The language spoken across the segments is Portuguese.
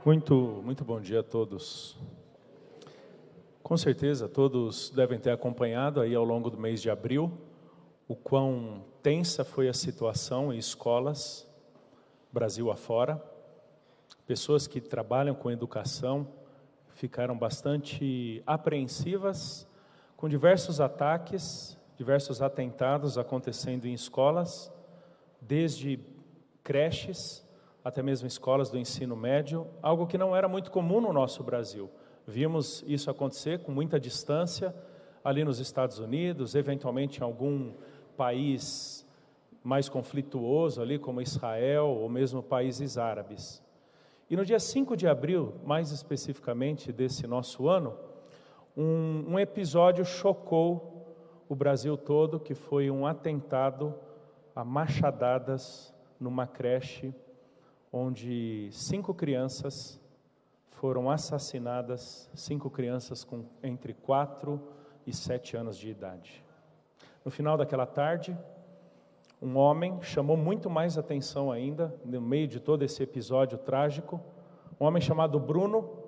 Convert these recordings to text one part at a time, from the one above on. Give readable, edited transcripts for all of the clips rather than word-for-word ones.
Muito bom dia a todos. Com certeza todos devem ter acompanhado aí ao longo do mês de abril o quão tensa foi a situação em escolas, Brasil afora. Pessoas que trabalham com educação ficaram bastante apreensivas com diversos ataques, diversos atentados acontecendo em escolas, desde creches até mesmo escolas do ensino médio, algo que não era muito comum no nosso Brasil. Vimos isso acontecer com muita distância ali nos Estados Unidos, eventualmente em algum país mais conflituoso ali, como Israel ou mesmo países árabes. E no dia 5 de abril, mais especificamente desse nosso ano, um episódio chocou o Brasil todo, que foi um atentado a machadadas numa creche onde 5 crianças foram assassinadas, 5 crianças com entre 4 e 7 anos de idade. No final daquela tarde, um homem chamou muito mais atenção ainda, no meio de todo esse episódio trágico, um homem chamado Bruno,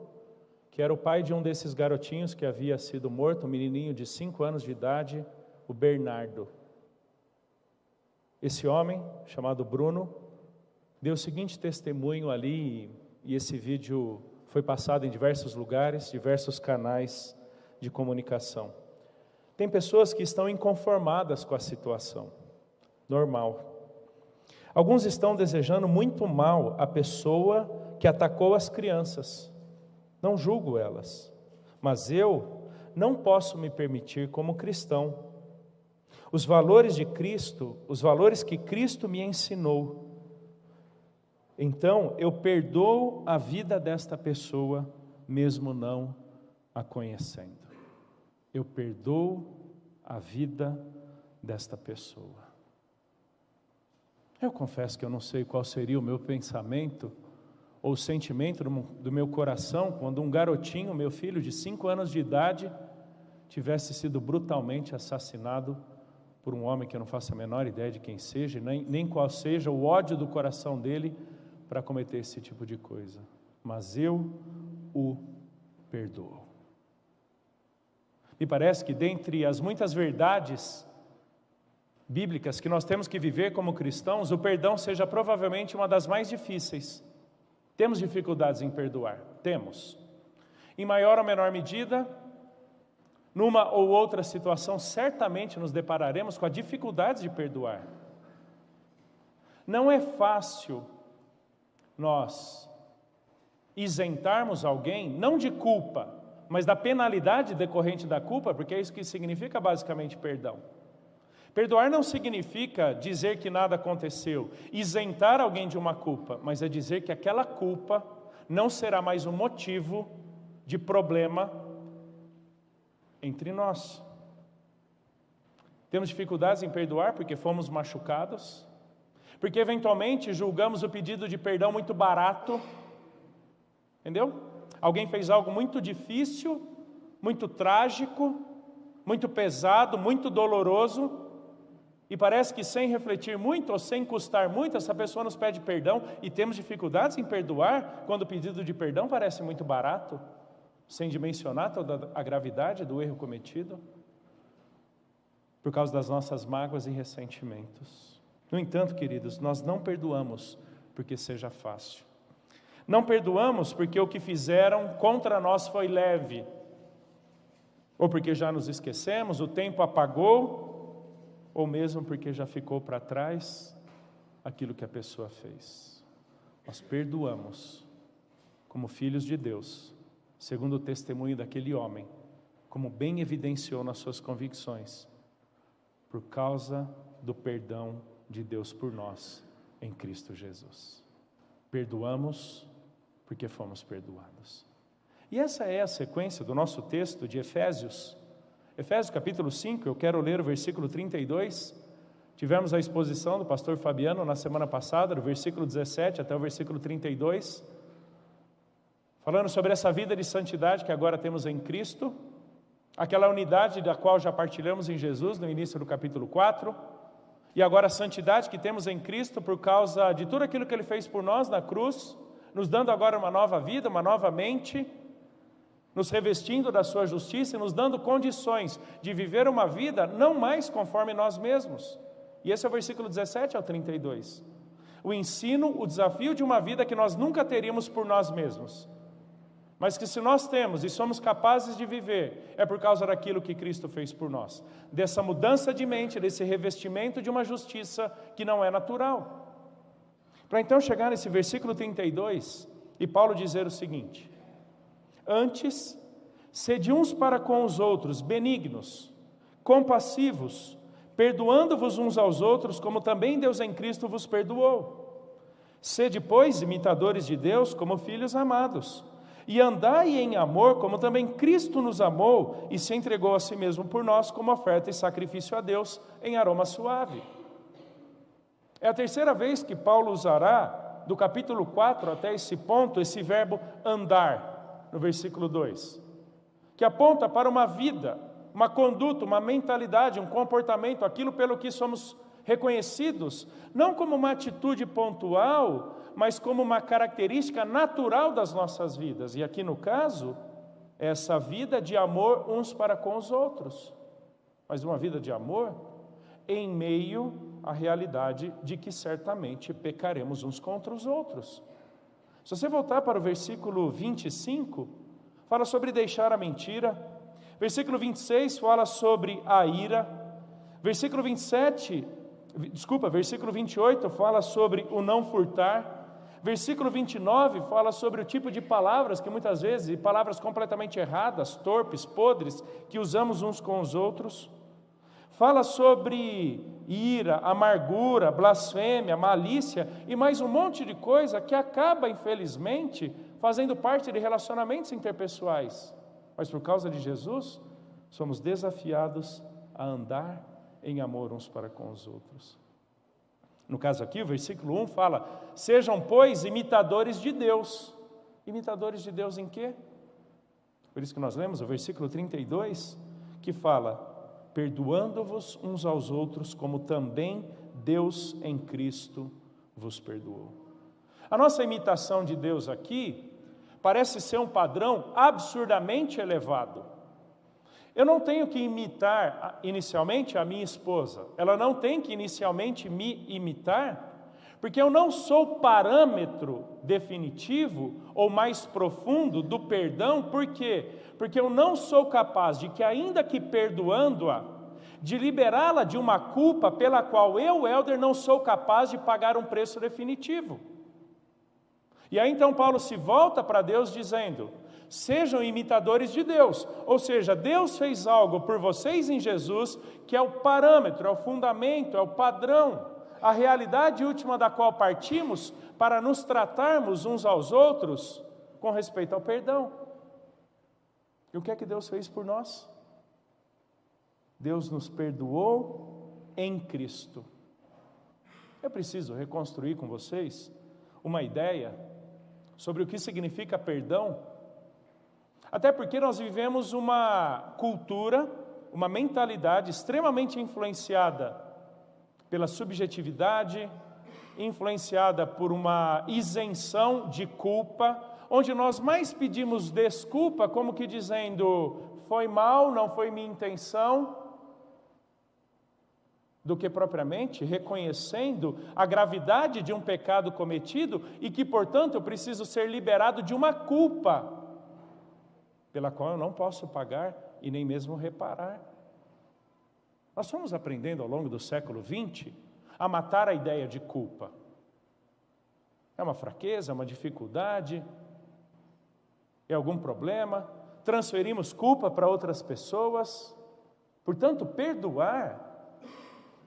que era o pai de um desses garotinhos que havia sido morto, um menininho de 5 anos de idade, o Bernardo. Esse homem, chamado Bruno, deu o seguinte testemunho ali, e esse vídeo foi passado em diversos lugares, diversos canais de comunicação. Tem pessoas que estão inconformadas com a situação, normal. Alguns estão desejando muito mal à pessoa que atacou as crianças. Não julgo elas, mas eu não posso me permitir como cristão. Os valores de Cristo, os valores que Cristo me ensinou, então, eu perdoo a vida desta pessoa, mesmo não a conhecendo. Eu perdoo a vida desta pessoa. Eu confesso que eu não sei qual seria o meu pensamento, ou o sentimento do meu coração, quando um garotinho, meu filho de 5 anos de idade, tivesse sido brutalmente assassinado por um homem que eu não faço a menor ideia de quem seja, nem qual seja o ódio do coração dele, para cometer esse tipo de coisa, mas eu o perdoo. Me parece que dentre as muitas verdades bíblicas que nós temos que viver como cristãos, o perdão seja provavelmente uma das mais difíceis. Temos dificuldades em perdoar? Temos. Em maior ou menor medida, numa ou outra situação, certamente nos depararemos com a dificuldade de perdoar. Não é fácil nós isentarmos alguém, não de culpa, mas da penalidade decorrente da culpa, porque é isso que significa basicamente perdão. Perdoar não significa dizer que nada aconteceu, isentar alguém de uma culpa, mas é dizer que aquela culpa não será mais um motivo de problema entre nós. Temos dificuldades em perdoar porque fomos machucados, porque eventualmente julgamos o pedido de perdão muito barato, entendeu? Alguém fez algo muito difícil, muito trágico, muito pesado, muito doloroso, e parece que sem refletir muito ou sem custar muito, essa pessoa nos pede perdão, e temos dificuldades em perdoar quando o pedido de perdão parece muito barato, sem dimensionar toda a gravidade do erro cometido, por causa das nossas mágoas e ressentimentos. No entanto, queridos, nós não perdoamos porque seja fácil. Não perdoamos porque o que fizeram contra nós foi leve, ou porque já nos esquecemos, o tempo apagou, ou mesmo porque já ficou para trás aquilo que a pessoa fez. Nós perdoamos como filhos de Deus, segundo o testemunho daquele homem, como bem evidenciou nas suas convicções, por causa do perdão de Deus por nós em Cristo Jesus. Perdoamos porque fomos perdoados. E essa é a sequência do nosso texto de Efésios. Efésios capítulo 5, eu quero ler o versículo 32. Tivemos a exposição do pastor Fabiano na semana passada, do versículo 17 até o versículo 32, falando sobre essa vida de santidade que agora temos em Cristo, aquela unidade da qual já partilhamos em Jesus no início do capítulo 4, e agora a santidade que temos em Cristo por causa de tudo aquilo que Ele fez por nós na cruz, nos dando agora uma nova vida, uma nova mente, nos revestindo da sua justiça e nos dando condições de viver uma vida não mais conforme nós mesmos. E esse é o versículo 17 ao 32. O ensino, o desafio de uma vida que nós nunca teríamos por nós mesmos, mas que se nós temos e somos capazes de viver, é por causa daquilo que Cristo fez por nós, dessa mudança de mente, desse revestimento de uma justiça que não é natural. Para então chegar nesse versículo 32, e Paulo dizer o seguinte: antes, sede uns para com os outros benignos, compassivos, perdoando-vos uns aos outros, como também Deus em Cristo vos perdoou. Sede, pois, imitadores de Deus como filhos amados, e andai em amor, como também Cristo nos amou e se entregou a si mesmo por nós, como oferta e sacrifício a Deus em aroma suave. É a terceira vez que Paulo usará, do capítulo 4 até esse ponto, esse verbo andar, no versículo 2, que aponta para uma vida, uma conduta, uma mentalidade, um comportamento, aquilo pelo que somos reconhecidos, não como uma atitude pontual, mas como uma característica natural das nossas vidas. E aqui no caso, essa vida de amor uns para com os outros, mas uma vida de amor em meio à realidade de que certamente pecaremos uns contra os outros. Se você voltar para o versículo 25, fala sobre deixar a mentira. Versículo 26 fala sobre a ira. Versículo 28 fala sobre o não furtar. Versículo 29 fala sobre o tipo de palavras que muitas vezes, palavras completamente erradas, torpes, podres, que usamos uns com os outros. Fala sobre ira, amargura, blasfêmia, malícia e mais um monte de coisa que acaba, infelizmente, fazendo parte de relacionamentos interpessoais. Mas por causa de Jesus, somos desafiados a andar em amor uns para com os outros. No caso aqui, o versículo 1 fala: sejam, pois, imitadores de Deus. Imitadores de Deus em quê? Por isso que nós lemos o versículo 32, que fala: perdoando-vos uns aos outros, como também Deus em Cristo vos perdoou. A nossa imitação de Deus aqui parece ser um padrão absurdamente elevado. Eu não tenho que imitar inicialmente a minha esposa, ela não tem que inicialmente me imitar, porque eu não sou parâmetro definitivo ou mais profundo do perdão. Por quê? Porque eu não sou capaz de que, ainda que perdoando-a, de liberá-la de uma culpa pela qual eu, Helder, não sou capaz de pagar um preço definitivo. E aí então Paulo se volta para Deus dizendo: sejam imitadores de Deus, ou seja, Deus fez algo por vocês em Jesus, que é o parâmetro, é o fundamento, é o padrão, a realidade última da qual partimos para nos tratarmos uns aos outros com respeito ao perdão. E o que é que Deus fez por nós? Deus nos perdoou em Cristo. Eu preciso reconstruir com vocês uma ideia sobre o que significa perdão, até porque nós vivemos uma cultura, uma mentalidade extremamente influenciada pela subjetividade, influenciada por uma isenção de culpa, onde nós mais pedimos desculpa, como que dizendo: foi mal, não foi minha intenção, do que propriamente reconhecendo a gravidade de um pecado cometido e que, portanto, eu preciso ser liberado de uma culpa pela qual eu não posso pagar e nem mesmo reparar. Nós fomos aprendendo ao longo do século XX a matar a ideia de culpa. É uma fraqueza, é uma dificuldade, é algum problema, transferimos culpa para outras pessoas. Portanto, perdoar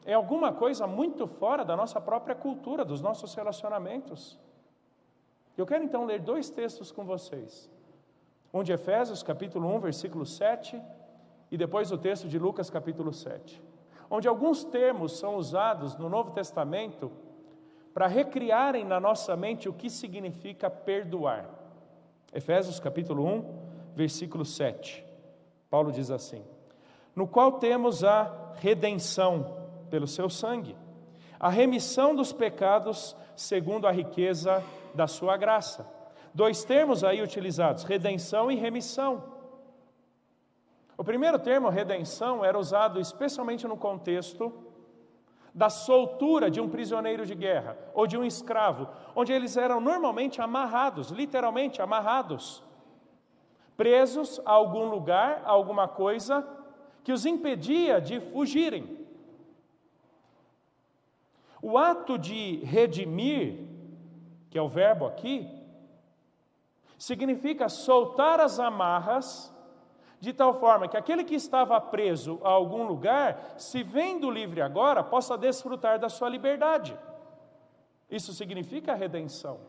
é alguma coisa muito fora da nossa própria cultura, dos nossos relacionamentos. Eu quero então ler 2 textos com vocês. Um de Efésios, capítulo 1, versículo 7, e depois o texto de Lucas, capítulo 7, onde alguns termos são usados no Novo Testamento para recriarem na nossa mente o que significa perdoar. Efésios, capítulo 1, versículo 7. Paulo diz assim: no qual temos a redenção pelo seu sangue, a remissão dos pecados segundo a riqueza da sua graça, Dois termos aí utilizados, redenção e remissão. O primeiro termo, redenção, era usado especialmente no contexto da soltura de um prisioneiro de guerra ou de um escravo, onde eles eram normalmente amarrados, literalmente amarrados, presos a algum lugar, a alguma coisa que os impedia de fugirem. O ato de redimir, que é o verbo aqui, significa soltar as amarras, de tal forma que aquele que estava preso a algum lugar, se vendo livre agora, possa desfrutar da sua liberdade. Isso significa a redenção.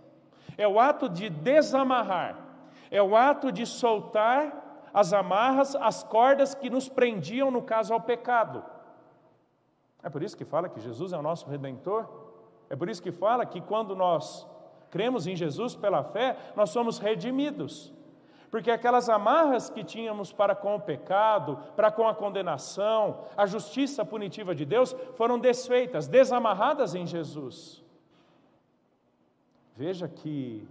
É o ato de desamarrar, é o ato de soltar as amarras, as cordas que nos prendiam, no caso, ao pecado. É por isso que fala que Jesus é o nosso Redentor. É por isso que fala que quando nós cremos em Jesus pela fé, nós somos redimidos. Porque aquelas amarras que tínhamos para com o pecado, para com a condenação, a justiça punitiva de Deus, foram desfeitas, desamarradas em Jesus. Veja que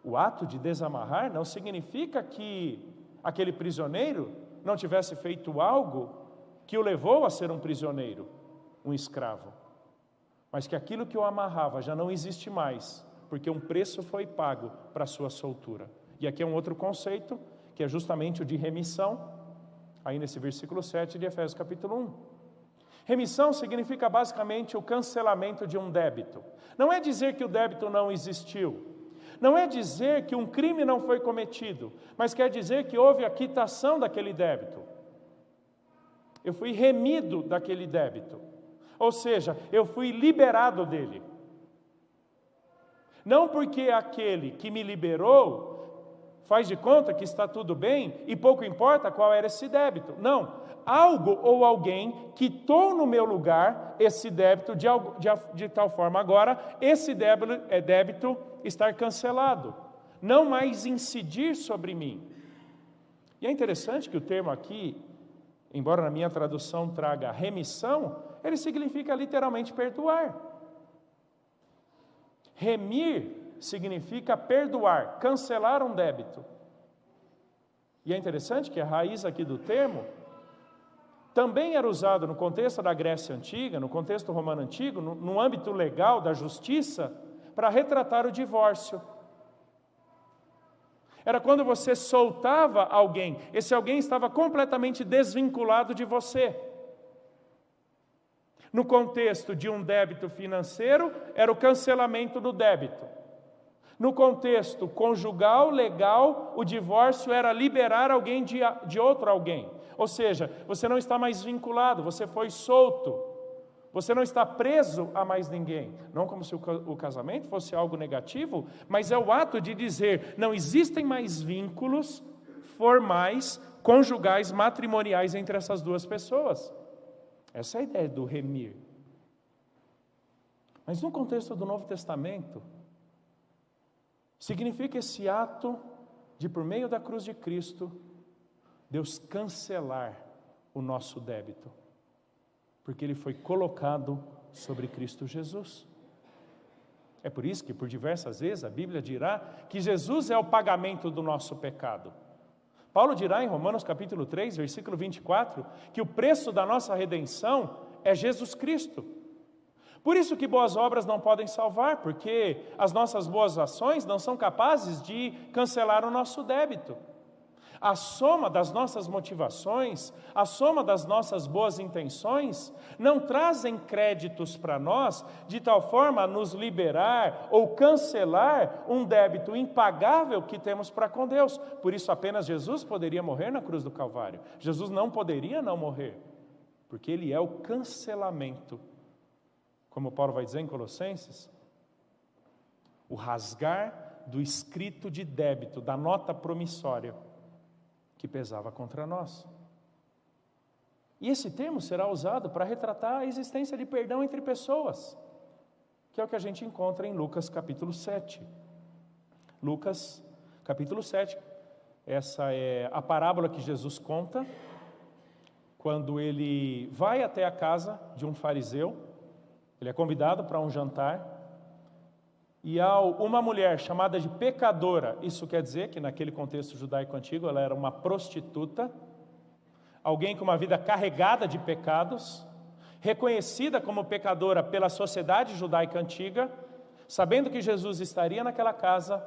o ato de desamarrar não significa que aquele prisioneiro não tivesse feito algo que o levou a ser um prisioneiro, um escravo. Mas que aquilo que o amarrava já não existe mais, porque um preço foi pago para a sua soltura. E aqui é um outro conceito, que é justamente o de remissão, aí nesse versículo 7 de Efésios capítulo 1. Remissão significa basicamente o cancelamento de um débito. Não é dizer que o débito não existiu, não é dizer que um crime não foi cometido, mas quer dizer que houve a quitação daquele débito. Eu fui remido daquele débito, ou seja, eu fui liberado dele. Não porque aquele que me liberou faz de conta que está tudo bem e pouco importa qual era esse débito. Não, algo ou alguém quitou no meu lugar esse débito de tal forma agora, esse débito estar cancelado, não mais incidir sobre mim. E é interessante que o termo aqui, embora na minha tradução traga remissão, ele significa literalmente perdoar. Remir significa perdoar, cancelar um débito. E é interessante que a raiz aqui do termo também era usado no contexto da Grécia Antiga, no contexto romano antigo, no âmbito legal da justiça, para retratar o divórcio. Era quando você soltava alguém, esse alguém estava completamente desvinculado de você. No contexto de um débito financeiro, era o cancelamento do débito. No contexto conjugal, legal, o divórcio era liberar alguém de outro alguém. Ou seja, você não está mais vinculado, você foi solto. Você não está preso a mais ninguém. Não como se o casamento fosse algo negativo, mas é o ato de dizer, não existem mais vínculos formais, conjugais, matrimoniais entre essas duas pessoas. Essa é a ideia do remir. Mas no contexto do Novo Testamento, significa esse ato de, por meio da cruz de Cristo, Deus cancelar o nosso débito, porque ele foi colocado sobre Cristo Jesus. É por isso que, por diversas vezes, a Bíblia dirá que Jesus é o pagamento do nosso pecado. Paulo dirá em Romanos capítulo 3, versículo 24, que o preço da nossa redenção é Jesus Cristo. Por isso que boas obras não podem salvar, porque as nossas boas ações não são capazes de cancelar o nosso débito. A soma das nossas motivações, a soma das nossas boas intenções, não trazem créditos para nós, de tal forma a nos liberar ou cancelar um débito impagável que temos para com Deus. Por isso apenas Jesus poderia morrer na cruz do Calvário. Jesus não poderia não morrer, porque Ele é o cancelamento. Como Paulo vai dizer em Colossenses, o rasgar do escrito de débito, da nota promissória que pesava contra nós. E esse termo será usado para retratar a existência de perdão entre pessoas, que é o que a gente encontra em Lucas capítulo 7. Lucas capítulo 7, essa é a parábola que Jesus conta, quando ele vai até a casa de um fariseu. Ele é convidado para um jantar, E ao uma mulher chamada de pecadora, isso quer dizer que naquele contexto judaico antigo ela era uma prostituta, alguém com uma vida carregada de pecados, reconhecida como pecadora pela sociedade judaica antiga, sabendo que Jesus estaria naquela casa,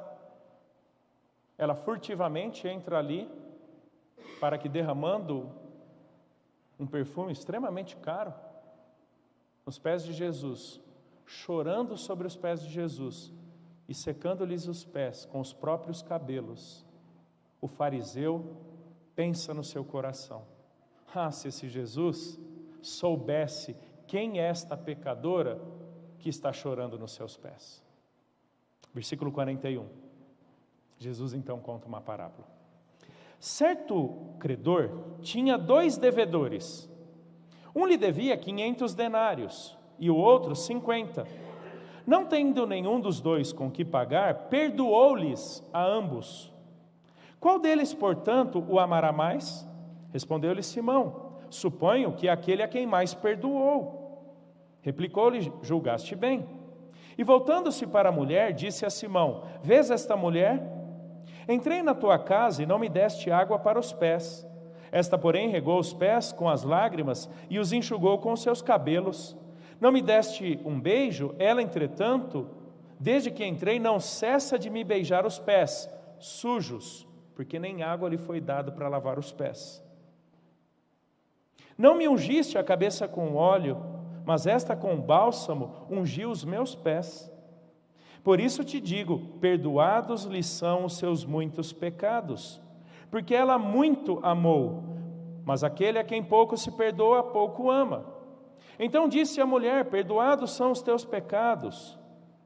ela furtivamente entra ali para que, derramando um perfume extremamente caro nos pés de Jesus, chorando sobre os pés de Jesus e secando-lhes os pés com os próprios cabelos, o fariseu pensa no seu coração: se esse Jesus soubesse quem é esta pecadora que está chorando nos seus pés. Versículo 41. Jesus então conta uma parábola. Certo credor tinha 2 devedores. Um lhe devia 500 denários e o outro 50. Não tendo nenhum dos 2 com que pagar, perdoou-lhes a ambos. Qual deles, portanto, o amará mais? Respondeu-lhe Simão: suponho que aquele a quem mais perdoou. Replicou-lhe: julgaste bem. E voltando-se para a mulher, disse a Simão: vês esta mulher? Entrei na tua casa e não me deste água para os pés. Esta, porém, regou os pés com as lágrimas e os enxugou com os seus cabelos. Não me deste um beijo? Ela, entretanto, desde que entrei, não cessa de me beijar os pés, sujos, porque nem água lhe foi dada para lavar os pés. Não me ungiste a cabeça com óleo, mas esta com bálsamo ungiu os meus pés. Por isso te digo, perdoados lhe são os seus muitos pecados, porque ela muito amou, mas aquele a quem pouco se perdoa, pouco ama. Então disse a mulher: perdoados são os teus pecados.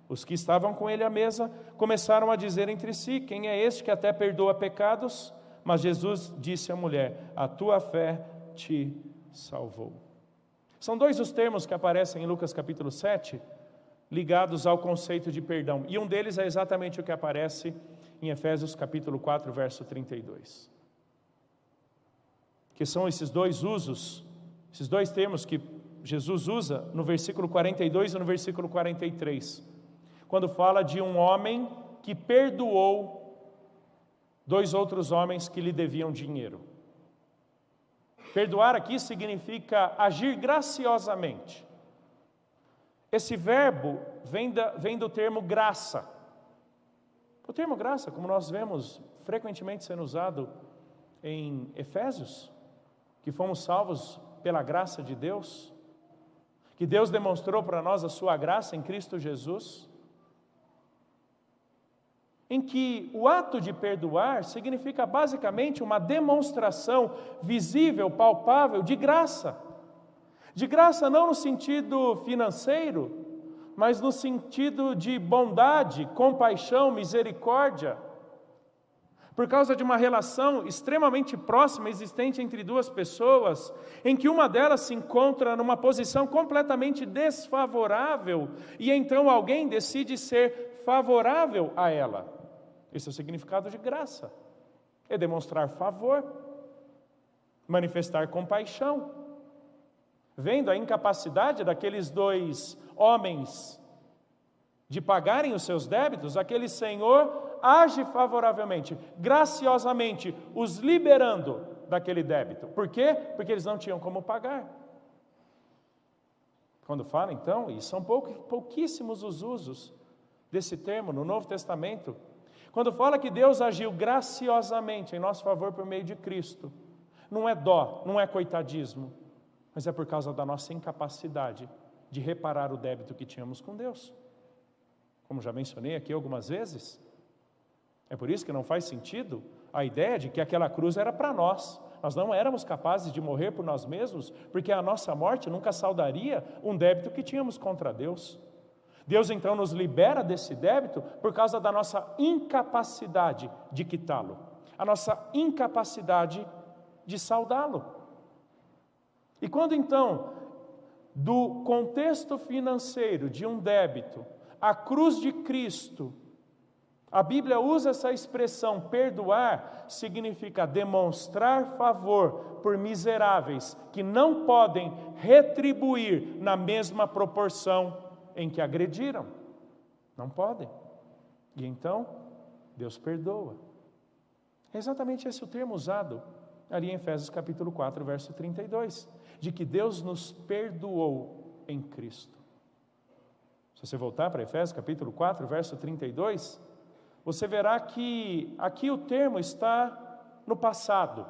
Os que estavam com ele à mesa começaram a dizer entre si: quem é este que até perdoa pecados? Mas Jesus disse à mulher: a tua fé te salvou. São 2 os termos que aparecem em Lucas capítulo 7, ligados ao conceito de perdão. E um deles é exatamente o que aparece em Efésios capítulo 4, verso 32. Que são esses 2 usos, esses 2 termos que Jesus usa no versículo 42 e no versículo 43, quando fala de um homem que perdoou 2 outros homens que lhe deviam dinheiro. Perdoar aqui significa agir graciosamente. Esse verbo vem do termo graça. O termo graça, como nós vemos frequentemente sendo usado em Efésios, que fomos salvos pela graça de Deus, que Deus demonstrou para nós a sua graça em Cristo Jesus, em que o ato de perdoar significa basicamente uma demonstração visível, palpável de graça. De graça não no sentido financeiro, mas no sentido de bondade, compaixão, misericórdia, por causa de uma relação extremamente próxima existente entre 2 pessoas, em que uma delas se encontra numa posição completamente desfavorável, e então alguém decide ser favorável a ela. Esse é o significado de graça. É demonstrar favor, manifestar compaixão. Vendo a incapacidade daqueles 2 homens de pagarem os seus débitos, aquele senhor age favoravelmente, graciosamente, os liberando daquele débito. Por quê? Porque eles não tinham como pagar. Quando fala então, e são pouquíssimos os usos desse termo no Novo Testamento, quando fala que Deus agiu graciosamente em nosso favor por meio de Cristo, não é dó, não é coitadismo, mas é por causa da nossa incapacidade de reparar o débito que tínhamos com Deus. Como já mencionei aqui algumas vezes, é por isso que não faz sentido a ideia de que aquela cruz era para nós. Nós não éramos capazes de morrer por nós mesmos, porque a nossa morte nunca saldaria um débito que tínhamos contra Deus. Deus então nos libera desse débito por causa da nossa incapacidade de quitá-lo, a nossa incapacidade de saldá-lo. E quando então, do contexto financeiro de um débito, a cruz de Cristo, a Bíblia usa essa expressão perdoar, significa demonstrar favor por miseráveis que não podem retribuir na mesma proporção em que agrediram. Não podem. E então, Deus perdoa. É exatamente esse o termo usado ali em Efésios capítulo 4, verso 32, de que Deus nos perdoou em Cristo. Se você voltar para Efésios capítulo 4, verso 32, você verá que aqui o termo está no passado.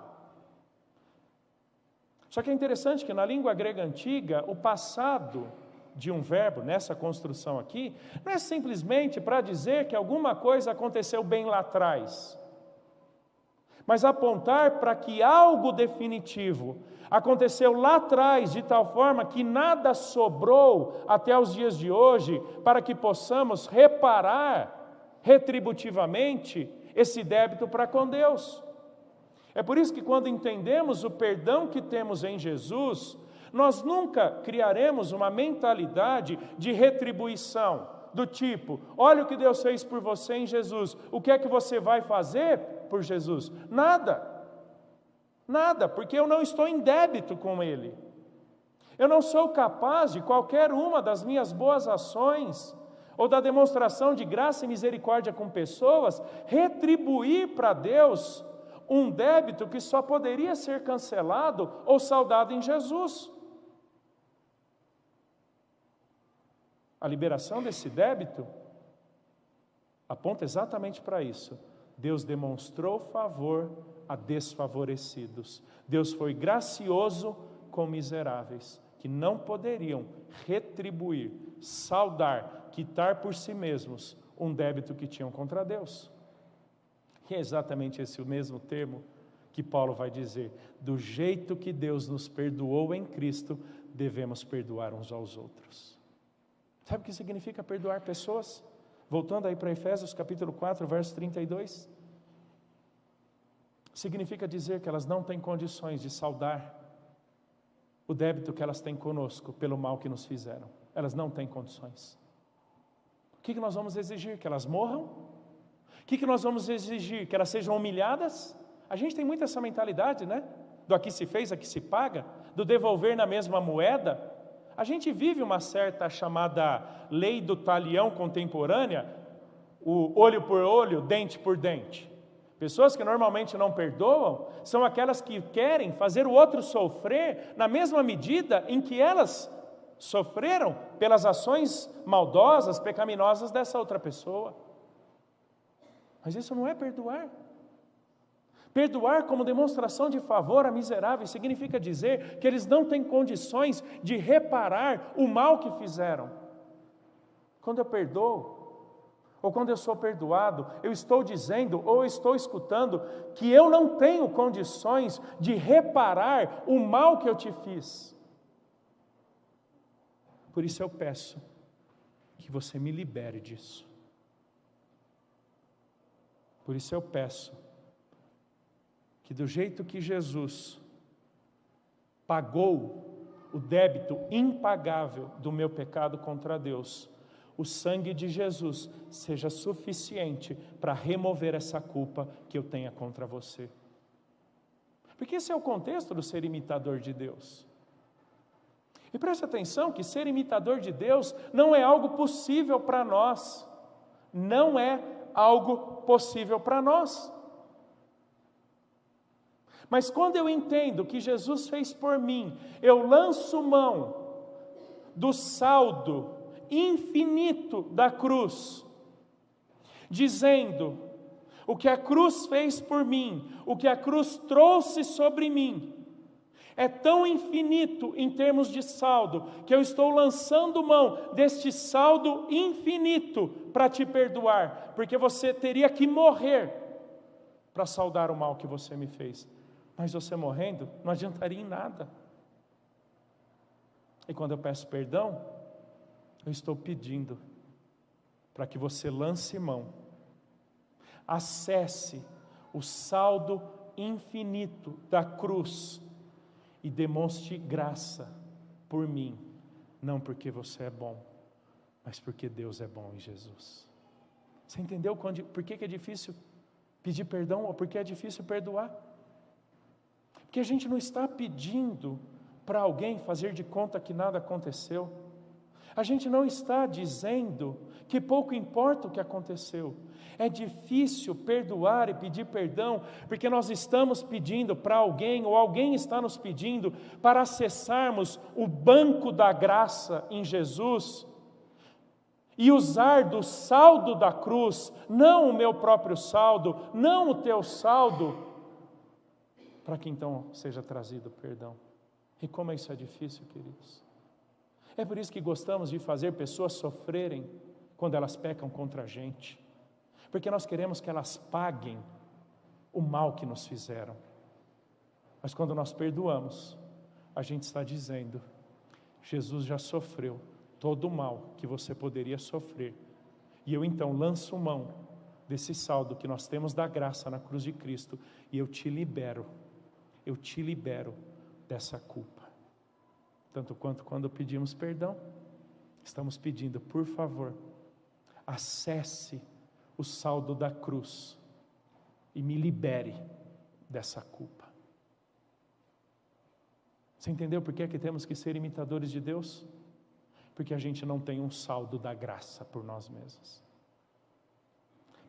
Só que é interessante que na língua grega antiga, o passado de um verbo, nessa construção aqui, não é simplesmente para dizer que alguma coisa aconteceu bem lá atrás, mas apontar para que algo definitivo aconteceu lá atrás, de tal forma que nada sobrou até os dias de hoje, para que possamos reparar retributivamente esse débito para com Deus. É por isso que quando entendemos o perdão que temos em Jesus, nós nunca criaremos uma mentalidade de retribuição, do tipo, olha o que Deus fez por você em Jesus, o que é que você vai fazer por Jesus? Nada, porque eu não estou em débito com Ele. Eu não sou capaz de qualquer uma das minhas boas ações, ou da demonstração de graça e misericórdia com pessoas, retribuir para Deus um débito que só poderia ser cancelado ou saldado em Jesus. A liberação desse débito aponta exatamente para isso. Deus demonstrou favor a desfavorecidos. Deus foi gracioso com miseráveis, que não poderiam retribuir, saldar, quitar por si mesmos um débito que tinham contra Deus. E é exatamente esse o mesmo termo que Paulo vai dizer: do jeito que Deus nos perdoou em Cristo, devemos perdoar uns aos outros. Sabe o que significa perdoar pessoas? Voltando aí para Efésios capítulo 4, verso 32. Significa dizer que elas não têm condições de saldar o débito que elas têm conosco pelo mal que nos fizeram. Elas não têm condições. O que nós vamos exigir? Que elas morram? O que nós vamos exigir? Que elas sejam humilhadas? A gente tem muito essa mentalidade, né? Do aqui se fez, aqui se paga, do devolver na mesma moeda. A gente vive uma certa chamada lei do talião contemporânea, o olho por olho, dente por dente. Pessoas que normalmente não perdoam são aquelas que querem fazer o outro sofrer na mesma medida em que elas sofreram pelas ações maldosas, pecaminosas dessa outra pessoa. Mas isso não é perdoar. Perdoar como demonstração de favor a miseráveis significa dizer que eles não têm condições de reparar o mal que fizeram. Quando eu perdoo, ou quando eu sou perdoado, eu estou dizendo ou eu estou escutando que eu não tenho condições de reparar o mal que eu te fiz. Por isso eu peço que você me libere disso. Por isso eu peço que do jeito que Jesus pagou o débito impagável do meu pecado contra Deus, o sangue de Jesus seja suficiente para remover essa culpa que eu tenha contra você. Porque esse é o contexto do ser imitador de Deus. E preste atenção que ser imitador de Deus não é algo possível para nós. Não é algo possível para nós. Mas quando eu entendo o que Jesus fez por mim, eu lanço mão do saldo infinito da cruz, dizendo: o que a cruz fez por mim, o que a cruz trouxe sobre mim, é tão infinito em termos de saldo, que eu estou lançando mão deste saldo infinito para te perdoar, porque você teria que morrer para saldar o mal que você me fez. Mas você morrendo não adiantaria em nada. E quando eu peço perdão, eu estou pedindo para que você lance mão, acesse o saldo infinito da cruz e demonstre graça por mim, não porque você é bom, mas porque Deus é bom em Jesus. Você entendeu por que é difícil pedir perdão ou por que é difícil perdoar? Porque a gente não está pedindo para alguém fazer de conta que nada aconteceu. A gente não está dizendo que pouco importa o que aconteceu. É difícil perdoar e pedir perdão, porque nós estamos pedindo para alguém, ou alguém está nos pedindo, para acessarmos o banco da graça em Jesus, e usar do saldo da cruz, não o meu próprio saldo, não o teu saldo, para que então seja trazido perdão. E como isso é difícil, queridos. É por isso que gostamos de fazer pessoas sofrerem quando elas pecam contra a gente, porque nós queremos que elas paguem o mal que nos fizeram. Mas quando nós perdoamos, a gente está dizendo: Jesus já sofreu todo o mal que você poderia sofrer, e eu então lanço mão desse saldo que nós temos da graça na cruz de Cristo, e eu te libero dessa culpa. Tanto quanto quando pedimos perdão, estamos pedindo: por favor, acesse o saldo da cruz e me libere dessa culpa. Você entendeu por que é que temos que ser imitadores de Deus? Porque a gente não tem um saldo da graça por nós mesmos.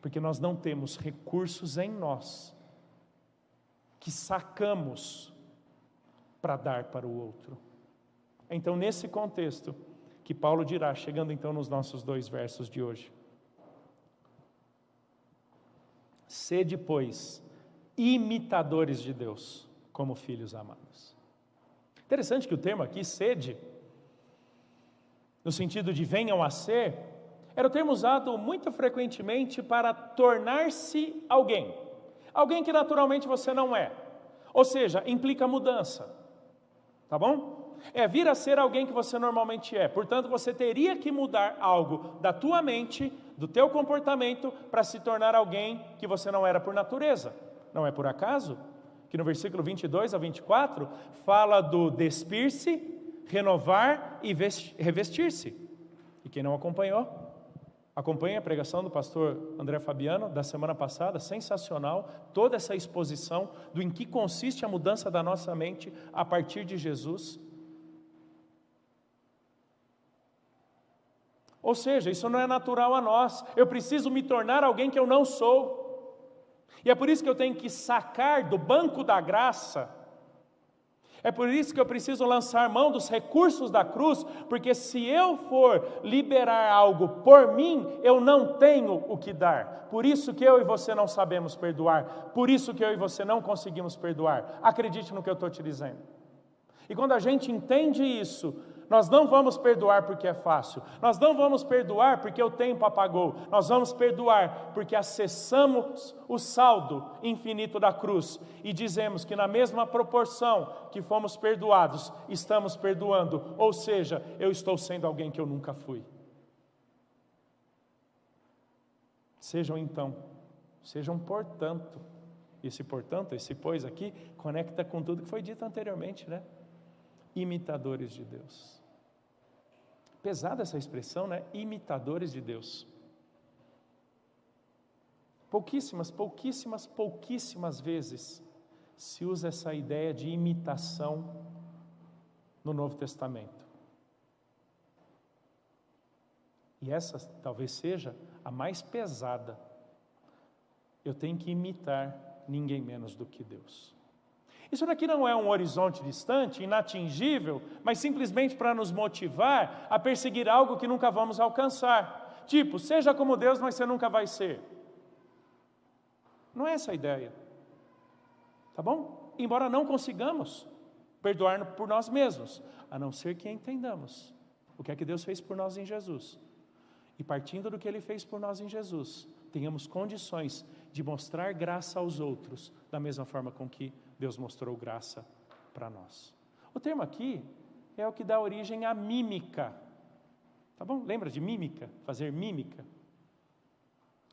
Porque nós não temos recursos em nós que sacamos para dar para o outro. Então, nesse contexto que Paulo dirá, chegando então nos nossos 2 versos de hoje: sede, pois, imitadores de Deus, como filhos amados. Interessante que o termo aqui, sede, no sentido de venham a ser, era o termo usado muito frequentemente para tornar-se alguém. Alguém que naturalmente você não é. Ou seja, implica mudança. Tá bom? É vir a ser alguém que você normalmente é. Portanto, você teria que mudar algo da tua mente, do teu comportamento, para se tornar alguém que você não era por natureza. Não é por acaso que no versículo 22 a 24 fala do despir-se, renovar e revestir-se. E quem não acompanhou, acompanhe a pregação do pastor André Fabiano da semana passada, sensacional, toda essa exposição do em que consiste a mudança da nossa mente a partir de Jesus. Ou seja, isso não é natural a nós. Eu preciso me tornar alguém que eu não sou. E é por isso que eu tenho que sacar do banco da graça. É por isso que eu preciso lançar mão dos recursos da cruz, porque se eu for liberar algo por mim, eu não tenho o que dar. Por isso que eu e você não sabemos perdoar. Por isso que eu e você não conseguimos perdoar. Acredite no que eu estou te dizendo. E quando a gente entende isso, nós não vamos perdoar porque é fácil. Nós não vamos perdoar porque o tempo apagou. Nós vamos perdoar porque acessamos o saldo infinito da cruz e dizemos que na mesma proporção que fomos perdoados, estamos perdoando. Ou seja, eu estou sendo alguém que eu nunca fui. Sejam portanto. Esse portanto, esse pois aqui, conecta com tudo que foi dito anteriormente, né? Imitadores de Deus. Pesada essa expressão, né? Imitadores de Deus. Pouquíssimas vezes se usa essa ideia de imitação no Novo Testamento. E essa talvez seja a mais pesada. Eu tenho que imitar ninguém menos do que Deus. Isso daqui não é um horizonte distante, inatingível, mas simplesmente para nos motivar a perseguir algo que nunca vamos alcançar. Tipo, seja como Deus, mas você nunca vai ser. Não é essa a ideia. Tá bom? Embora não consigamos perdoar por nós mesmos, a não ser que entendamos o que é que Deus fez por nós em Jesus. E partindo do que Ele fez por nós em Jesus, tenhamos condições de mostrar graça aos outros, da mesma forma com que Deus mostrou graça para nós. O termo aqui é o que dá origem à mímica. Tá bom? Lembra de mímica? Fazer mímica?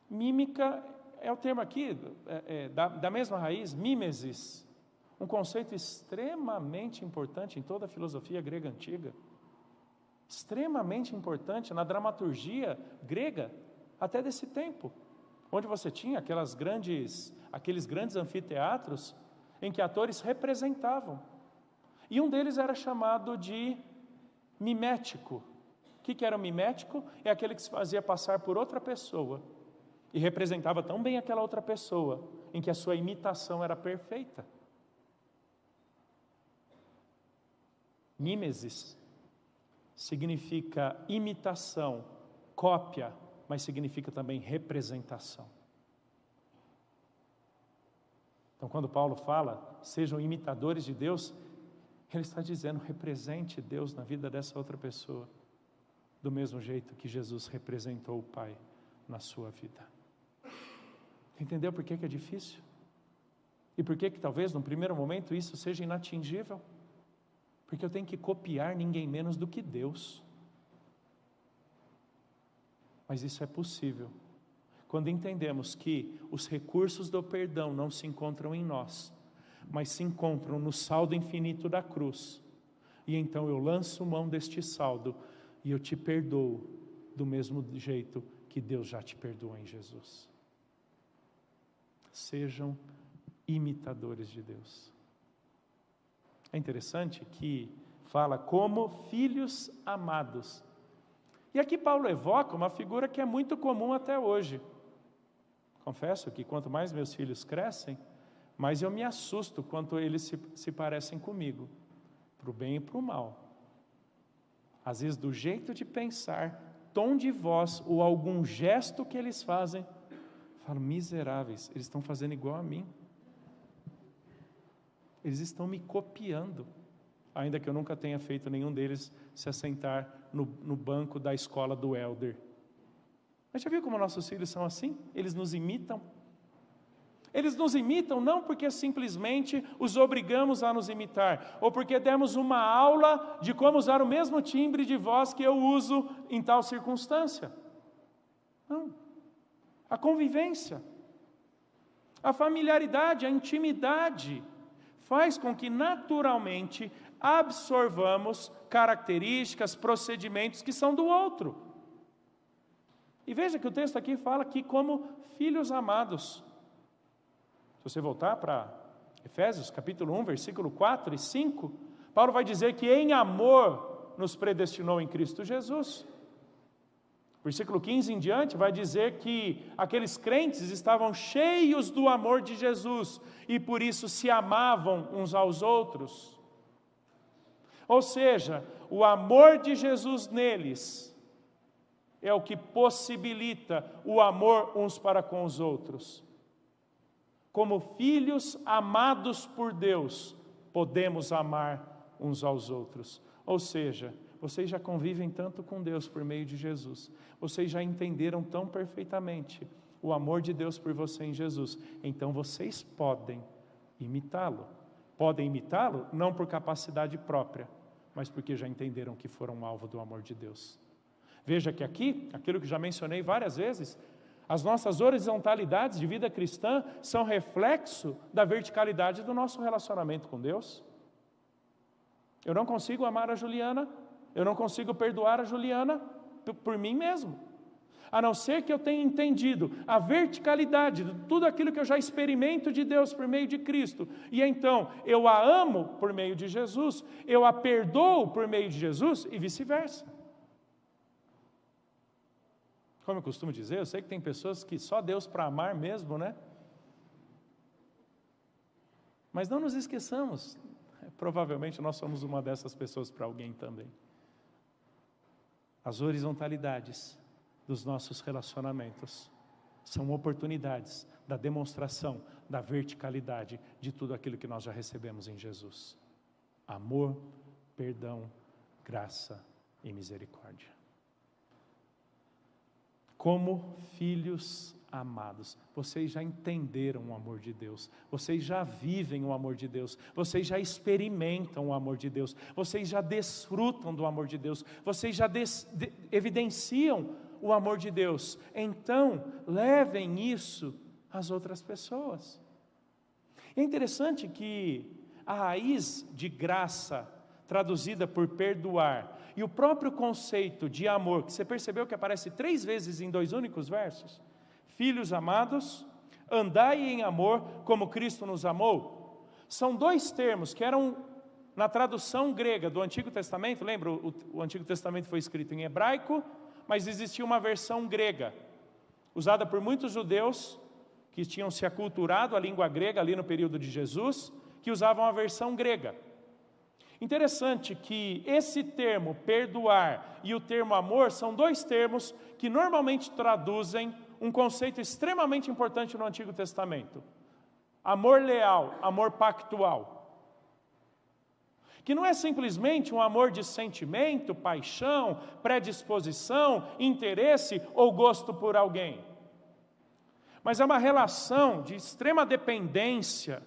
Mímica é o termo aqui, da mesma raiz, mimesis. Um conceito extremamente importante em toda a filosofia grega antiga. Extremamente importante na dramaturgia grega, até desse tempo. Onde você tinha aqueles grandes anfiteatros em que atores representavam. E um deles era chamado de mimético. O que era um mimético? É aquele que se fazia passar por outra pessoa e representava tão bem aquela outra pessoa, em que a sua imitação era perfeita. Mimesis significa imitação, cópia, mas significa também representação. Então, quando Paulo fala, sejam imitadores de Deus, ele está dizendo, represente Deus na vida dessa outra pessoa, do mesmo jeito que Jesus representou o Pai na sua vida. Entendeu por que é difícil? E por que talvez, num primeiro momento, isso seja inatingível? Porque eu tenho que copiar ninguém menos do que Deus. Mas isso é possível quando entendemos que os recursos do perdão não se encontram em nós, mas se encontram no saldo infinito da cruz. E então eu lanço mão deste saldo e eu te perdoo do mesmo jeito que Deus já te perdoou em Jesus. Sejam imitadores de Deus. É interessante que fala como filhos amados. E aqui Paulo evoca uma figura que é muito comum até hoje. Confesso que quanto mais meus filhos crescem, mais eu me assusto quanto eles se parecem comigo, para o bem e para o mal. Às vezes do jeito de pensar, tom de voz ou algum gesto que eles fazem, eu falo, miseráveis, eles estão fazendo igual a mim. Eles estão me copiando, ainda que eu nunca tenha feito nenhum deles se assentar no banco da escola do Elder. Mas já viu como nossos filhos são assim? Eles nos imitam. Eles nos imitam não porque simplesmente os obrigamos a nos imitar, ou porque demos uma aula de como usar o mesmo timbre de voz que eu uso em tal circunstância. Não. A convivência, a familiaridade, a intimidade faz com que naturalmente absorvamos características, procedimentos que são do outro. E veja que o texto aqui fala que como filhos amados. Se você voltar para Efésios capítulo 1, versículo 4 e 5, Paulo vai dizer que em amor nos predestinou em Cristo Jesus. Versículo 15 em diante vai dizer que aqueles crentes estavam cheios do amor de Jesus e por isso se amavam uns aos outros. Ou seja, o amor de Jesus neles é o que possibilita o amor uns para com os outros. Como filhos amados por Deus, podemos amar uns aos outros. Ou seja, vocês já convivem tanto com Deus por meio de Jesus. Vocês já entenderam tão perfeitamente o amor de Deus por você em Jesus. Então vocês podem imitá-lo. Podem imitá-lo não por capacidade própria, mas porque já entenderam que foram alvo do amor de Deus. Veja que aqui, aquilo que já mencionei várias vezes, as nossas horizontalidades de vida cristã são reflexo da verticalidade do nosso relacionamento com Deus. Eu não consigo amar a Juliana, eu não consigo perdoar a Juliana por mim mesmo, a não ser que eu tenha entendido a verticalidade de tudo aquilo que eu já experimento de Deus por meio de Cristo, e então eu a amo por meio de Jesus, eu a perdoo por meio de Jesus e vice-versa. Como eu costumo dizer, eu sei que tem pessoas que só Deus para amar mesmo, né? Mas não nos esqueçamos, provavelmente nós somos uma dessas pessoas para alguém também. As horizontalidades dos nossos relacionamentos são oportunidades da demonstração da verticalidade de tudo aquilo que nós já recebemos em Jesus. Amor, perdão, graça e misericórdia. Como filhos amados, vocês já entenderam o amor de Deus, vocês já vivem o amor de Deus, vocês já experimentam o amor de Deus, vocês já desfrutam do amor de Deus, vocês já evidenciam o amor de Deus. Então, levem isso às outras pessoas. É interessante que a raiz de graça, traduzida por perdoar, e o próprio conceito de amor, que você percebeu que aparece 3 vezes em 2 únicos versos, filhos amados, andai em amor como Cristo nos amou, são 2 termos que eram na tradução grega do Antigo Testamento, lembra, o Antigo Testamento foi escrito em hebraico, mas existia uma versão grega, usada por muitos judeus que tinham se aculturado à língua grega ali no período de Jesus, que usavam a versão grega. Interessante que esse termo perdoar e o termo amor são dois termos que normalmente traduzem um conceito extremamente importante no Antigo Testamento. Amor leal, amor pactual. Que não é simplesmente um amor de sentimento, paixão, predisposição, interesse ou gosto por alguém. Mas é uma relação de extrema dependência,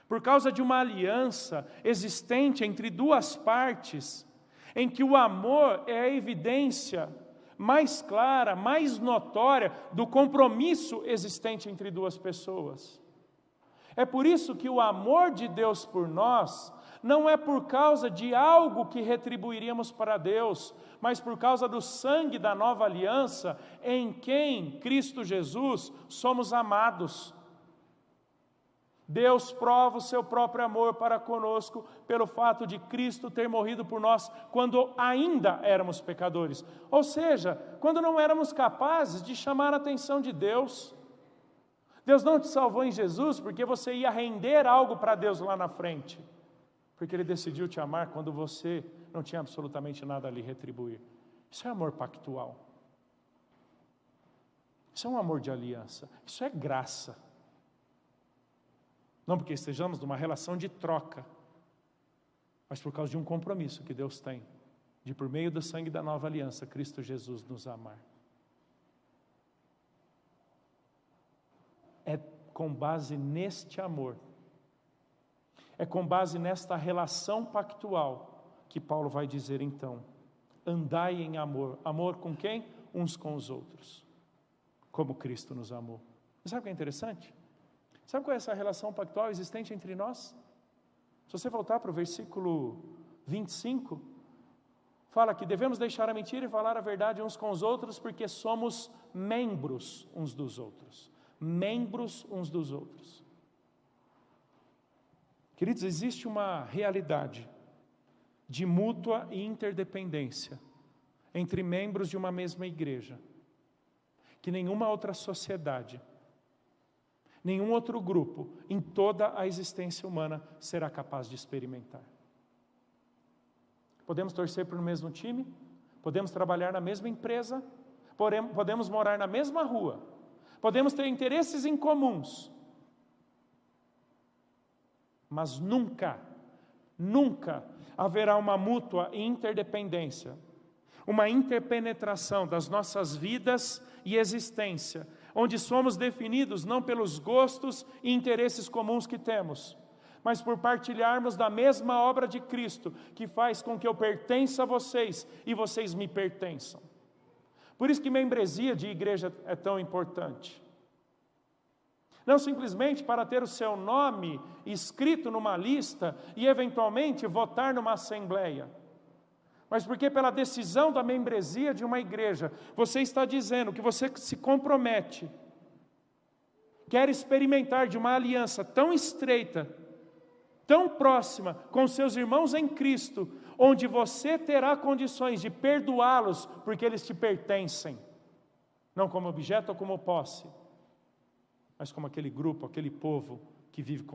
por causa de uma aliança existente entre duas partes, em que o amor é a evidência mais clara, mais notória do compromisso existente entre duas pessoas. É por isso que o amor de Deus por nós não é por causa de algo que retribuiríamos para Deus, mas por causa do sangue da nova aliança, em quem, Cristo Jesus, somos amados. Deus prova o seu próprio amor para conosco pelo fato de Cristo ter morrido por nós quando ainda éramos pecadores. Ou seja, quando não éramos capazes de chamar a atenção de Deus. Deus não te salvou em Jesus porque você ia render algo para Deus lá na frente. Porque Ele decidiu te amar quando você não tinha absolutamente nada a lhe retribuir. Isso é amor pactual. Isso é um amor de aliança. Isso é graça. Não porque estejamos numa relação de troca, mas por causa de um compromisso que Deus tem, de por meio do sangue da nova aliança, Cristo Jesus nos amar. É com base neste amor, é com base nesta relação pactual, que Paulo vai dizer então, andai em amor. Amor com quem? Uns com os outros, como Cristo nos amou. Sabe o que é interessante? Sabe qual é essa relação pactual existente entre nós? Se você voltar para o versículo 25, fala que devemos deixar a mentira e falar a verdade uns com os outros, porque somos membros uns dos outros. Membros uns dos outros. Queridos, existe uma realidade de mútua e interdependência entre membros de uma mesma igreja, que nenhuma outra sociedade, nenhum outro grupo em toda a existência humana será capaz de experimentar. Podemos torcer para o mesmo time, podemos trabalhar na mesma empresa, podemos morar na mesma rua, podemos ter interesses em comuns, mas nunca haverá uma mútua interdependência, uma interpenetração das nossas vidas e existência, onde somos definidos não pelos gostos e interesses comuns que temos, mas por partilharmos da mesma obra de Cristo, que faz com que eu pertença a vocês e vocês me pertençam. Por isso que membresia de igreja é tão importante. Não simplesmente para ter o seu nome escrito numa lista e eventualmente votar numa assembleia, mas porque pela decisão da membresia de uma igreja, você está dizendo que você se compromete, quer experimentar de uma aliança tão estreita, tão próxima com seus irmãos em Cristo, onde você terá condições de perdoá-los porque eles te pertencem, não como objeto ou como posse, mas como aquele grupo, aquele povo que vive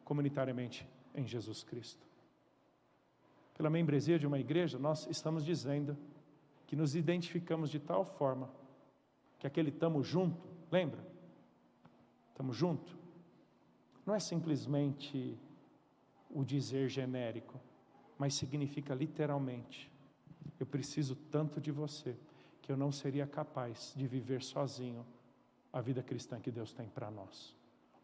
comunitariamente em Jesus Cristo. Pela membresia de uma igreja, nós estamos dizendo que nos identificamos de tal forma que aquele tamo junto, lembra? Tamo junto. Não é simplesmente o dizer genérico, mas significa literalmente: eu preciso tanto de você que eu não seria capaz de viver sozinho a vida cristã que Deus tem para nós.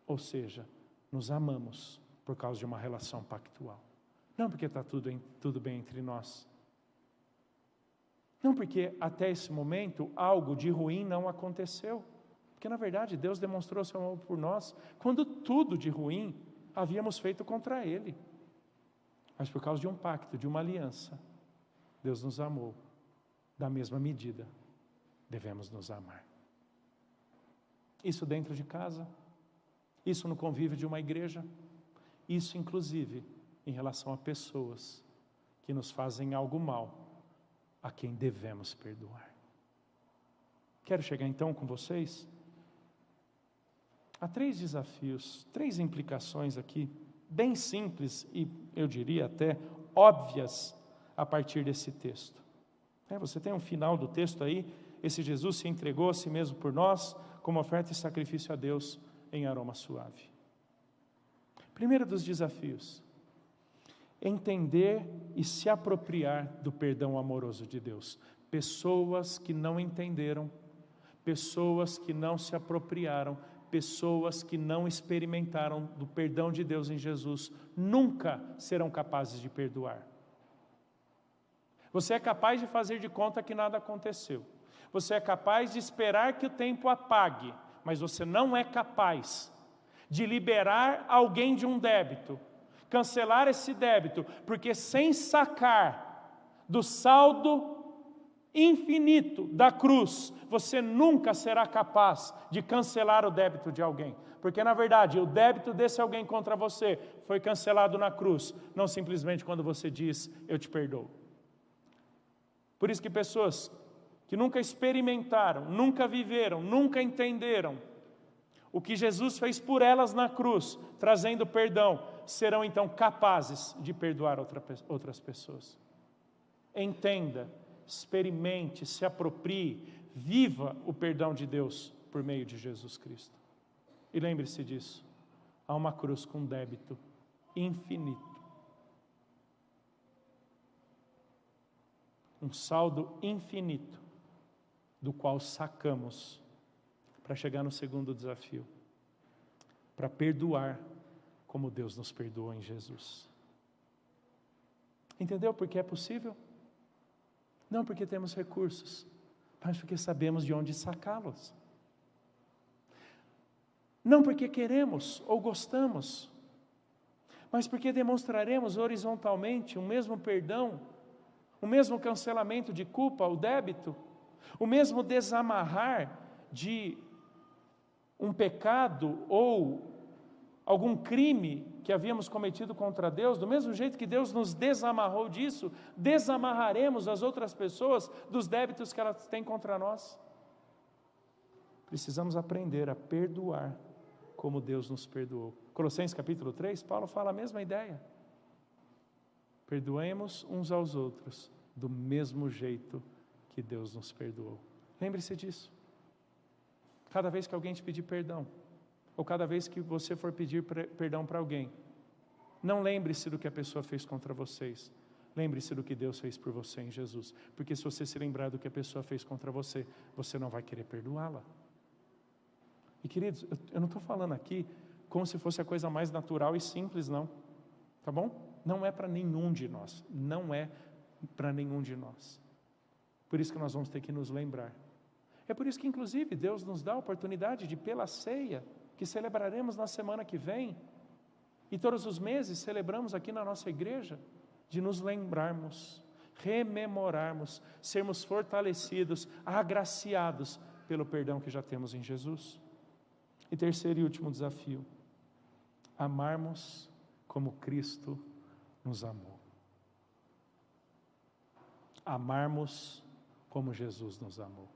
Ou seja, nos amamos por causa de uma relação pactual. Não porque está tudo bem entre nós. Não porque até esse momento algo de ruim não aconteceu. Porque na verdade Deus demonstrou seu amor por nós quando tudo de ruim havíamos feito contra Ele. Mas por causa de um pacto, de uma aliança, Deus nos amou. Da mesma medida, devemos nos amar. Isso dentro de casa, isso no convívio de uma igreja, isso inclusive em relação a pessoas que nos fazem algo mal, a quem devemos perdoar. Quero chegar então com vocês a 3 desafios, 3 implicações aqui, bem simples e eu diria até óbvias a partir desse texto. Você tem um final do texto aí, esse Jesus se entregou a si mesmo por nós, como oferta e sacrifício a Deus em aroma suave. Primeiro dos desafios, entender e se apropriar do perdão amoroso de Deus. Pessoas que não entenderam, pessoas que não se apropriaram, pessoas que não experimentaram do perdão de Deus em Jesus, nunca serão capazes de perdoar. Você é capaz de fazer de conta que nada aconteceu. Você é capaz de esperar que o tempo apague, mas você não é capaz de liberar alguém de um débito, cancelar esse débito, porque sem sacar do saldo infinito da cruz, você nunca será capaz de cancelar o débito de alguém, porque na verdade o débito desse alguém contra você foi cancelado na cruz, não simplesmente quando você diz eu te perdoo. Por isso que pessoas que nunca experimentaram, nunca viveram, nunca entenderam o que Jesus fez por elas na cruz, trazendo perdão, serão então capazes de perdoar outras pessoas. Entenda, experimente, se aproprie, viva o perdão de Deus por meio de Jesus Cristo. E lembre-se disso, há uma cruz com débito infinito. Um saldo infinito, do qual sacamos para chegar no segundo desafio, para perdoar como Deus nos perdoou em Jesus. Entendeu por que é possível? Não porque temos recursos, mas porque sabemos de onde sacá-los. Não porque queremos ou gostamos, mas porque demonstraremos horizontalmente o mesmo perdão, o mesmo cancelamento de culpa, o débito, o mesmo desamarrar de um pecado ou algum crime que havíamos cometido contra Deus, do mesmo jeito que Deus nos desamarrou disso, desamarraremos as outras pessoas dos débitos que elas têm contra nós. Precisamos aprender a perdoar como Deus nos perdoou. Colossenses capítulo 3, Paulo fala a mesma ideia. Perdoemos uns aos outros do mesmo jeito que Deus nos perdoou. Lembre-se disso. Cada vez que alguém te pedir perdão, ou cada vez que você for pedir perdão para alguém, não lembre-se do que a pessoa fez contra vocês. Lembre-se do que Deus fez por você em Jesus. Porque se você se lembrar do que a pessoa fez contra você, você não vai querer perdoá-la. E queridos, eu não estou falando aqui como se fosse a coisa mais natural e simples, não. Tá bom? Não é para nenhum de nós. Não é para nenhum de nós. Por isso que nós vamos ter que nos lembrar. É por isso que, inclusive, Deus nos dá a oportunidade de, pela ceia, que celebraremos na semana que vem, e todos os meses celebramos aqui na nossa igreja, de nos lembrarmos, rememorarmos, sermos fortalecidos, agraciados pelo perdão que já temos em Jesus. E terceiro e último desafio, amarmos como Cristo nos amou. Amarmos como Jesus nos amou.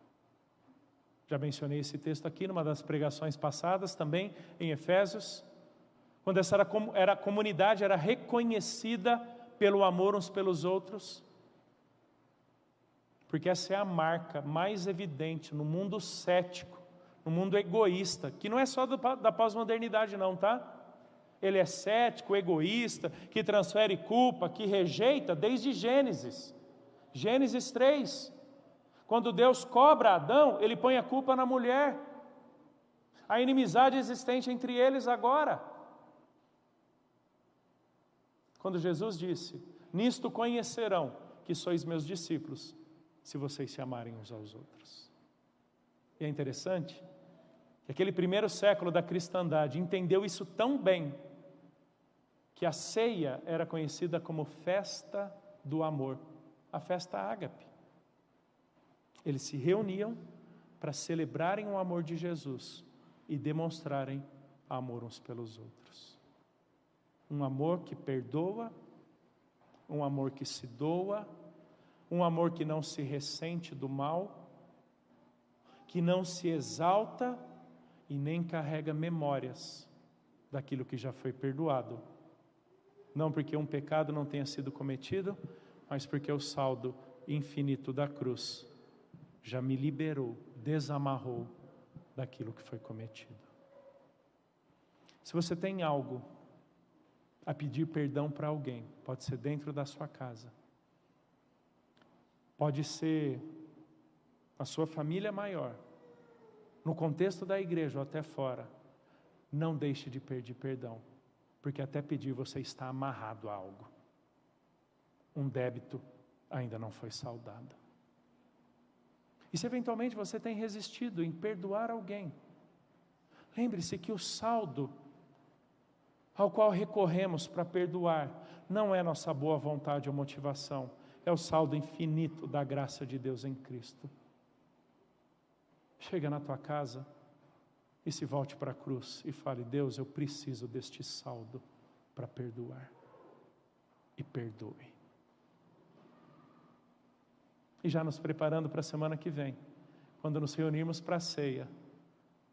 Já mencionei esse texto aqui numa das pregações passadas, também em Efésios, quando a comunidade era reconhecida pelo amor uns pelos outros, porque essa é a marca mais evidente no mundo cético, no mundo egoísta, que não é só da pós-modernidade não, tá? Ele é cético, egoísta, que transfere culpa, que rejeita desde Gênesis. Gênesis 3, quando Deus cobra Adão, ele põe a culpa na mulher. A inimizade existente entre eles agora. Quando Jesus disse, nisto conhecerão que sois meus discípulos, se vocês se amarem uns aos outros. E é interessante que aquele primeiro século da cristandade entendeu isso tão bem, que a ceia era conhecida como festa do amor, a festa ágape. Eles se reuniam para celebrarem o amor de Jesus e demonstrarem amor uns pelos outros. um amor que perdoa, um amor que se doa, um amor que não se ressente do mal, que não se exalta e nem carrega memórias daquilo que já foi perdoado. Não porque um pecado não tenha sido cometido, mas porque o saldo infinito da cruz já me liberou, desamarrou daquilo que foi cometido. Se você tem algo a pedir perdão para alguém, pode ser dentro da sua casa, pode ser a sua família maior, no contexto da igreja ou até fora, não deixe de pedir perdão, porque até pedir você está amarrado a algo. Um débito ainda não foi saldado. E se eventualmente você tem resistido em perdoar alguém, lembre-se que o saldo ao qual recorremos para perdoar não é nossa boa vontade ou motivação, é o saldo infinito da graça de Deus em Cristo. Chega na tua casa e se volte para a cruz e fale: Deus, eu preciso deste saldo para perdoar. E perdoe. E já nos preparando para a semana que vem, quando nos reunirmos para a ceia,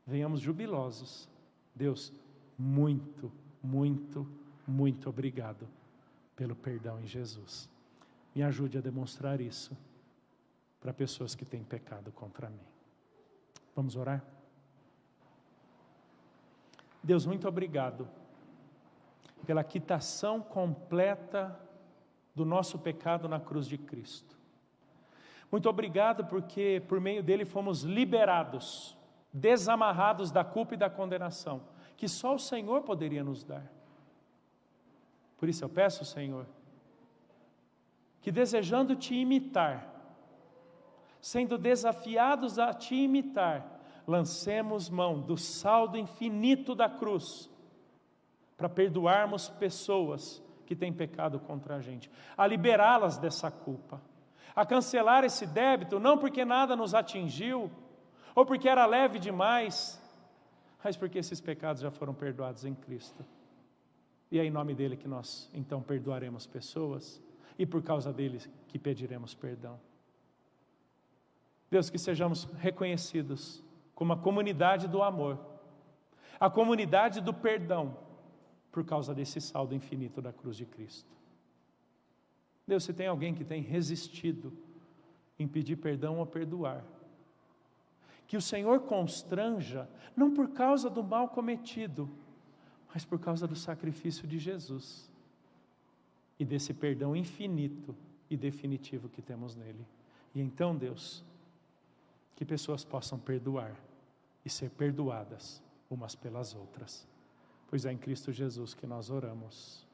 venhamos jubilosos. Deus, muito, muito, muito obrigado pelo perdão em Jesus. Me ajude a demonstrar isso para pessoas que têm pecado contra mim. Vamos orar? Deus, muito obrigado pela quitação completa do nosso pecado na cruz de Cristo. Muito obrigado porque por meio dele fomos liberados, desamarrados da culpa e da condenação, que só o Senhor poderia nos dar. Por isso eu peço, Senhor, que desejando te imitar, sendo desafiados a te imitar, lancemos mão do saldo infinito da cruz, para perdoarmos pessoas que têm pecado contra a gente, a liberá-las dessa culpa, a cancelar esse débito, não porque nada nos atingiu, ou porque era leve demais, mas porque esses pecados já foram perdoados em Cristo. E é em nome dele que nós então perdoaremos pessoas, e por causa dele que pediremos perdão. Deus, que sejamos reconhecidos como a comunidade do amor, a comunidade do perdão, por causa desse saldo infinito da cruz de Cristo. Deus, se tem alguém que tem resistido em pedir perdão ou perdoar, que o Senhor constranja, não por causa do mal cometido, mas por causa do sacrifício de Jesus, e desse perdão infinito e definitivo que temos nele. E então, Deus, que pessoas possam perdoar e ser perdoadas umas pelas outras, pois é em Cristo Jesus que nós oramos.